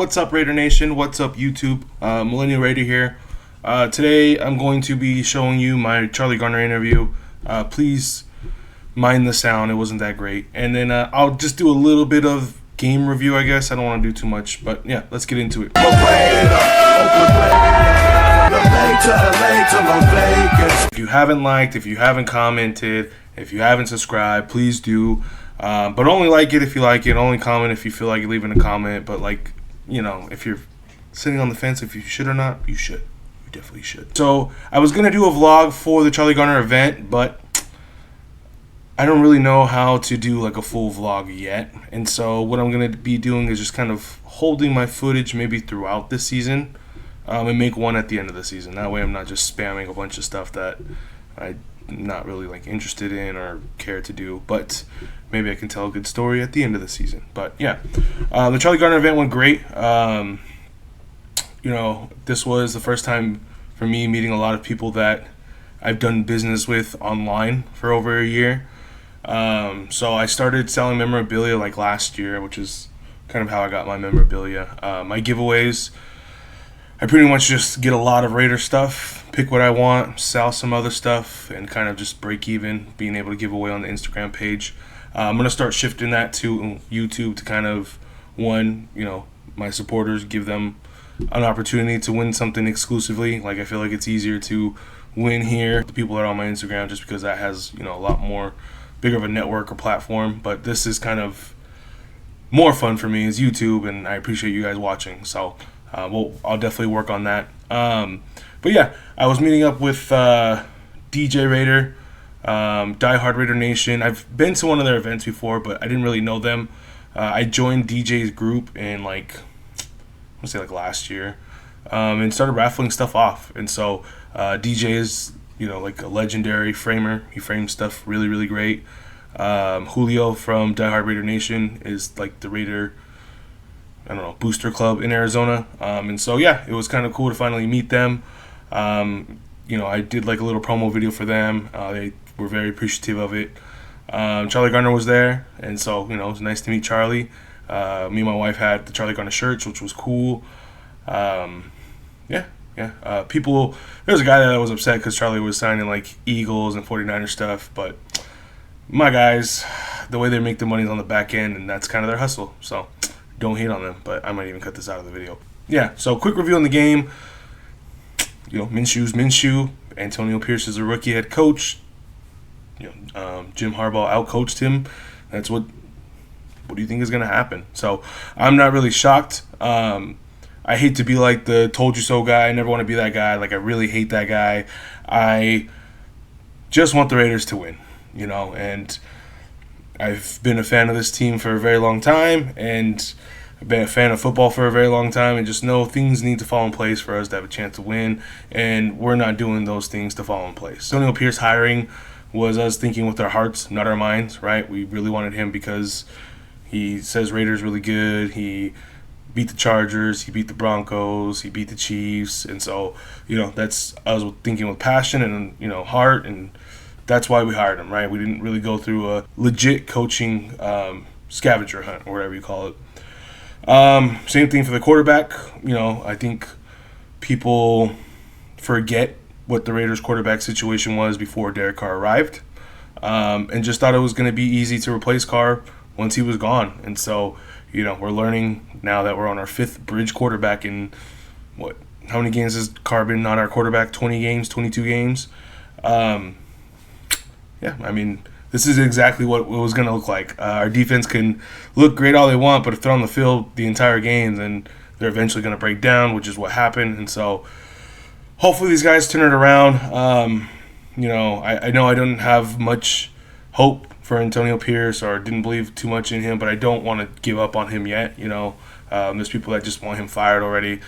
What's up, Raider Nation? What's up, YouTube? Millennial Raider here. Today, I'm going to be showing you my Charlie Garner interview. Please mind the sound; it wasn't that great. And then I'll just do a little bit of game review, I guess. I don't want to do too much, but yeah, let's get into it. If you haven't liked, if you haven't commented, if you haven't subscribed, please do. But only like it if you like it. Only comment if you feel like leaving a comment. But like, you know, if you're sitting on the fence if you should or not, you should. You definitely should. So I was gonna do a vlog for the Charlie Garner event, but I don't really know how to do like a full vlog yet. And so what I'm gonna be doing is just kind of holding my footage maybe throughout this season, and make one at the end of the season. That way I'm not just spamming a bunch of stuff that I'm not really like interested in or care to do, but maybe I can tell a good story at the end of the season. But yeah, the Charlie Garner event went great. You know, this was the first time for me meeting a lot of people that I've done business with online for over a year. So I started selling memorabilia like last year, which is kind of how I got my memorabilia. My giveaways, I pretty much just get a lot of Raider stuff, pick what I want, sell some other stuff, and kind of just break even, being able to give away on the Instagram page. I'm going to start shifting that to YouTube to kind of, one, you know, my supporters, give them an opportunity to win something exclusively. Like, I feel like it's easier to win here, the people that are on my Instagram, just because that has, you know, a lot more bigger of a network or platform. But this is kind of more fun for me is YouTube, and I appreciate you guys watching. So I'll definitely work on that. But yeah, I was meeting up with DJ Raider, Die Hard Raider Nation. I've been to one of their events before, but I didn't really know them. I joined DJ's group in like, I want to say like last year, and started raffling stuff off. And so DJ is, you know, like a legendary framer. He frames stuff really, really great. Julio from Die Hard Raider Nation is like the Raider, I don't know, booster club in Arizona. And so yeah, it was kind of cool to finally meet them. You know, I did like a little promo video for them. They were very appreciative of it. Charlie Garner was there, and so, you know, it was nice to meet Charlie. Me and my wife had the Charlie Garner shirts, which was cool. People, there was a guy that was upset because Charlie was signing like Eagles and 49er stuff, but my guys, the way they make the money is on the back end, and that's kind of their hustle. So don't hate on them, but I might even cut this out of the video. Yeah, so quick review on the game. You know, Minshew's Minshew. Antonio Pierce is a rookie head coach. You know, Jim Harbaugh outcoached him. That's what do you think is going to happen? So I'm not really shocked. I hate to be like the told you so guy. I never want to be that guy. Like, I really hate that guy. I just want the Raiders to win, you know, and I've been a fan of this team for a very long time, and I've been a fan of football for a very long time, and just know things need to fall in place for us to have a chance to win, and we're not doing those things to fall in place. Antonio Pierce hiring was us thinking with our hearts, not our minds, right? We really wanted him because he says Raiders really good. He beat the Chargers, he beat the Broncos, he beat the Chiefs, and so, you know, that's us thinking with passion and, you know, heart, and that's why we hired him, right? We didn't really go through a legit coaching scavenger hunt or whatever you call it. Same thing for the quarterback. You know, I think people forget what the Raiders quarterback situation was before Derek Carr arrived, and just thought it was going to be easy to replace Carr once he was gone. And so, you know, we're learning now that we're on our fifth bridge quarterback in what? How many games has Carr been not our quarterback? 20 games, 22 games. Yeah, I mean, this is exactly what it was going to look like. Our defense can look great all they want, but if they're on the field the entire game, then they're eventually going to break down, which is what happened. And so hopefully these guys turn it around. You know I don't have much hope for Antonio Pierce, or didn't believe too much in him, but I don't want to give up on him yet. You know, there's people that just want him fired already.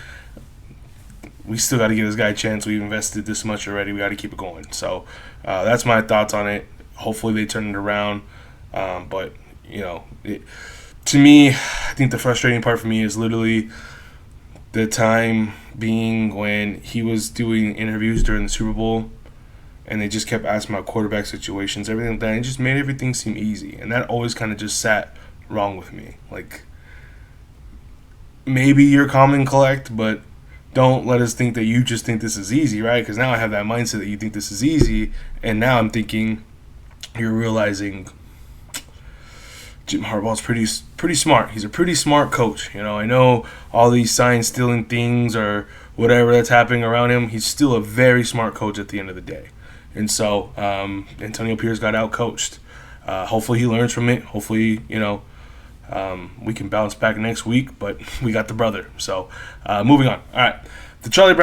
We still got to give this guy a chance. We've invested this much already. We got to keep it going. So that's my thoughts on it. Hopefully they turn it around. But, you know, to me, I think the frustrating part for me is literally the time being when he was doing interviews during the Super Bowl, and they just kept asking about quarterback situations, everything like that. And it just made everything seem easy. And that always kind of just sat wrong with me. Like, maybe you're calm and collect, but don't let us think that you just think this is easy, right? Because now I have that mindset that you think this is easy, and now I'm thinking you're realizing Jim Harbaugh's pretty smart. He's a pretty smart coach. I know all these sign stealing things or whatever that's happening around him. He's still a very smart coach at the end of the day. And so Antonio Pierce got out coached. Hopefully he learns from it. Hopefully we can bounce back next week. But we got the brother. So moving on. All right, the Charlie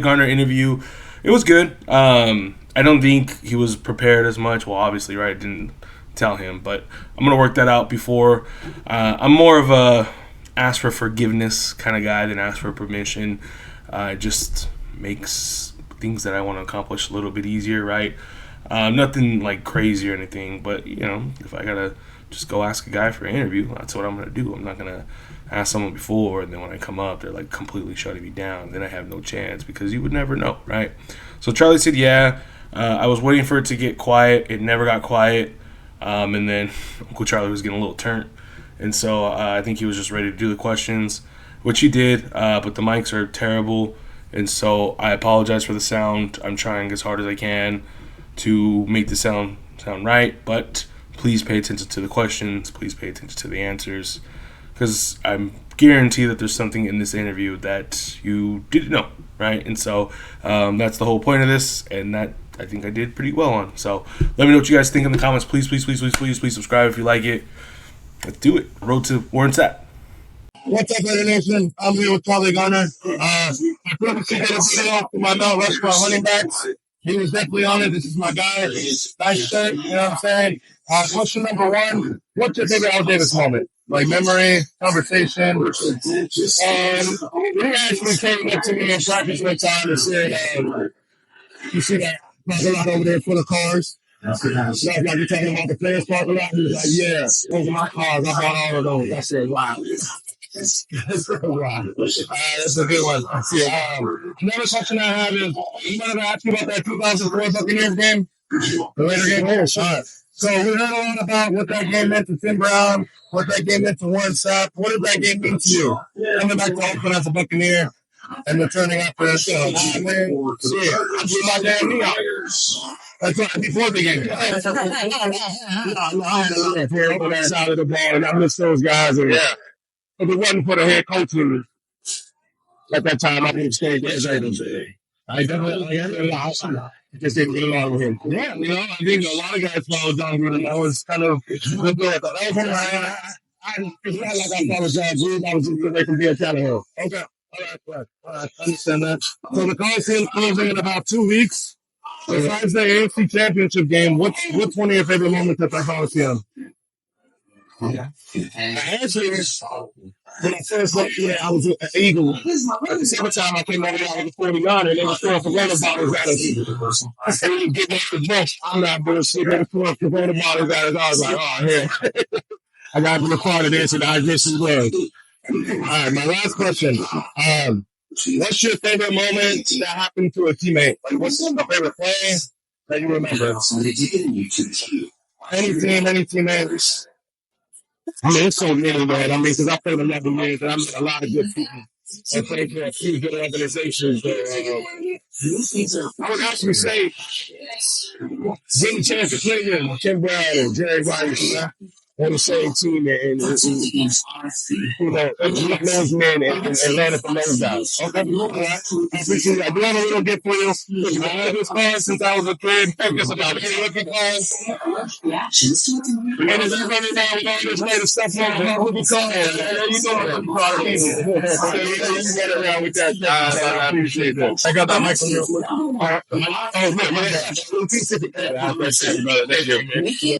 Garner interview. It was good. I don't think he was prepared as much. Well, obviously, right? Didn't tell him, but I'm gonna work that out before. I'm more of a ask for forgiveness kind of guy than ask for permission. It just makes things that I want to accomplish a little bit easier, right? Nothing like crazy or anything, but if I gotta just go ask a guy for an interview, that's what I'm gonna do. I'm not gonna ask someone before and then when I come up they're like completely shutting me down. Then I have no chance because you would never know, right? So Charlie said, yeah. I was waiting for it to get quiet. It never got quiet. And then Uncle Charlie was getting a little turnt. And so I think he was just ready to do the questions, which he did. But the mics are terrible. And so I apologize for the sound. I'm trying as hard as I can to make the sound right. But please pay attention to the questions. Please pay attention to the answers. Because I'm guarantee that there's something in this interview that you didn't know, right? And so that's the whole point of this. And that I think I did pretty well on. So let me know what you guys think in the comments. Please subscribe if you like it. Let's do it. Road to where it's at. What's up, Raider Nation? I'm here with Charlie Garner. I feel like get a video off my Mount Rushmore running backs. He was definitely on it. This is my guy. Nice shirt, you know what I'm saying? Question number one, what's your favorite Al Davis moment? Like memory, conversation. He actually came up to me in practice one time and said, you see that parking lot over there full of cars? So like you're talking about the players parking lot? He was like, yeah, those are my cars. I bought all of those. I said, wow. Wow. That's a good one. Another question I have is, you might have asked you about that 2004 Buccaneers game? The later game? Oh, sure. So we heard a lot about what that game meant to Tim Brown, what that game meant to Warren Sapp. What did that game mean to you? Coming back to Oakland as a Buccaneer and returning after that show. I blew my damn knee out. That's right, before the game. I had a lot of hair on that side of the ball, and I miss those guys. And, yeah. If it wasn't for the head coach at that time, I would have stayed there. I definitely just didn't get along with him. Yeah, I think a lot of guys followed John Gruden. That was kind of the good. It's not like I followed John Gruden. I was just away from being Tannehill. Okay. All right. I understand that. So the Coliseum closing in about 2 weeks. Besides the AFC Championship game, what's one of your favorite moments at the Coliseum? Yeah. Actually, when I first went there, I was an Eagle. At the same time, I came over there, I was a 49er, and they were throwing Corona bottles at us. And we get off the bus, I'm not bullshit, they were throwing Corona bottles at us. I was like, oh, yeah. I got to be a part of this, and I just as well. All right, my last question. What's your favorite moment that happened to a teammate? Like, what's your favorite play that you remember? Any teammate? I mean, it's so many, man. I mean, because I played 11 years and I met a lot of good people. And played for a few good organizations. I would actually say, getting a chance to play with Tim Brown and Jerry Rice on the same team and meet those men and learn from those guys. Okay, all right. I appreciate it. I do have a little gift for you. I had this card since I was a kid. It's about 8 rookie cards. And if you run it down with all this later stuff on the rookie card, you know you get around with that. I appreciate that. I got that mic from you. All right. Oh, man. I appreciate it, brother. Thank you.